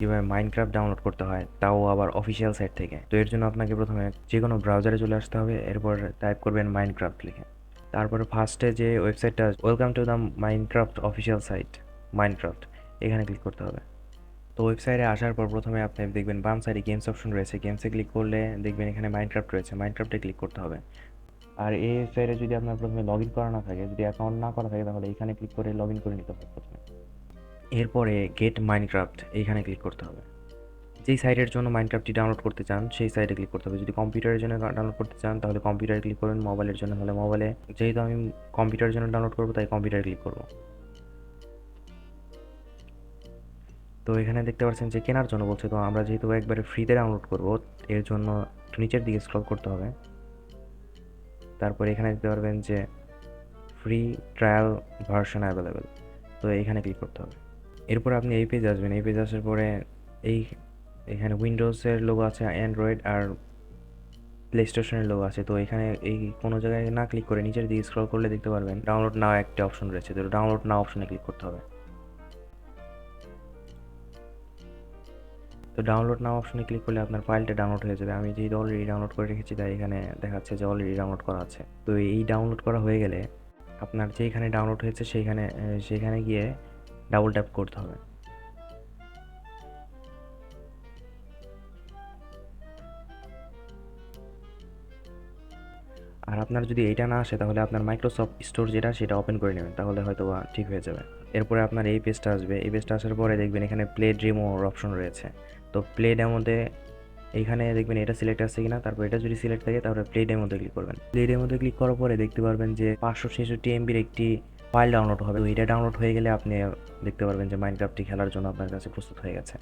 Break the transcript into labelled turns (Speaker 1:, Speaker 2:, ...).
Speaker 1: কীভাবে Minecraft download করতে হয়, তাও আবার অফিসিয়াল সাইট থেকে। তো এর জন্য আপনাকে প্রথমে যে কোনো ব্রাউজারে চলে আসতে হবে, এরপর টাইপ করবেন মাইনক্রাফট লিখে। তারপরে ফার্স্টে যে ওয়েবসাইটটা, welcome to the Minecraft official site Minecraft, এখানে ক্লিক করতে হবে। তো ওয়েবসাইটে আসার পর প্রথমে আপনি দেখবেন বাম সাইডে গেমস অপশন রয়েছে, গেমসে ক্লিক করলে দেখবেন এখানে মাইনক্রাফট রয়েছে, মাইনক্রাফটে ক্লিক করতে হবে। আর এই ওয়েবসাইটে যদি আপনার প্রথমে লগ ইন করা না থাকে, যদি অ্যাকাউন্ট না করা থাকে, তাহলে এখানে ক্লিক করে লগ ইন করে নিতে হবে প্রথমে। এরপরে গেট মাইনক্রাফট এইখানে ক্লিক করতে হবে। যেই সাইটের জন্য মাইনক্রাফটটি ডাউনলোড করতে চান সেই সাইটে ক্লিক করতে হবে। যদি কম্পিউটারের জন্য ডাউনলোড করতে চান তাহলে কম্পিউটারে ক্লিক করবেন, মোবাইলের জন্য হলে মোবাইলে। যেহেতু আমি কম্পিউটারের জন্য ডাউনলোড করবো তাই কম্পিউটারে ক্লিক করবো। তো এখানে দেখতে পাচ্ছেন যে কেনার জন্য বলছে, তো আমরা যেহেতু একবারে ফ্রিতে ডাউনলোড করবো এর জন্য একটু নিচের দিকে স্ক্রল করতে হবে। তারপরে এখানে দেখতে পারবেন যে ফ্রি ট্রায়াল ভার্সন অ্যাভেলেবেল, তো এখানে ক্লিক করতে হবে। এরপর আপনি এই পেজ আসবেন, এই পেজ আসার পরে এই এখানে উইন্ডোজের লোগো আছে, অ্যান্ড্রয়েড আর প্লে স্টেশনের লোগো আছে। তো এখানে এই কোনো জায়গায় না ক্লিক করে নিচের দিকে স্ক্রল করলে দেখতে পারবেন ডাউনলোড নাও একটা অপশন রয়েছে, তো ডাউনলোড নাও অপশনে ক্লিক করতে হবে। তো ডাউনলোড নাও অপশনে ক্লিক করলে আপনার ফাইলটা ডাউনলোড হয়ে যাবে। আমি যেহেতু অলরেডি ডাউনলোড করে রেখেছি তাই এখানে দেখাচ্ছে যে অলরেডি ডাউনলোড করা আছে। তো এই ডাউনলোড করা হয়ে গেলে আপনার যেখানে ডাউনলোড হয়েছে সেখানে গিয়ে ডাবল ট্যাপ করতে হবে। আর আপনার যদি এইটা না আসে তাহলে আপনার মাইক্রোসফট স্টোর যেটা সেটা ওপেন করে নেবেন, তাহলে হয়তো বা ঠিক হয়ে যাবে। এরপরে আপনার এই পেজটা আসবে, এই পেজটা আসার পরে দেখবেন এখানে প্লে ডেমোর অপশন রয়েছে। তো প্লে ডেমোতে এইখানে দেখবেন এটা সিলেক্ট আছে কিনা, তারপর এটা যদি সিলেক্ট থাকে তাহলে প্লে ডেমোতে ক্লিক করবেন। প্লে ডেমোতে ক্লিক করার পরে দেখতে পারবেন যে 566 এমবির একটি ফাইল ডাউনলোড হবে। তো এটা ডাউনলোড হয়ে গেলে আপনি দেখতে পারবেন যে মাইনক্রাফটটি খেলার জন্য আপনার কাছে প্রস্তুত হয়ে গেছে।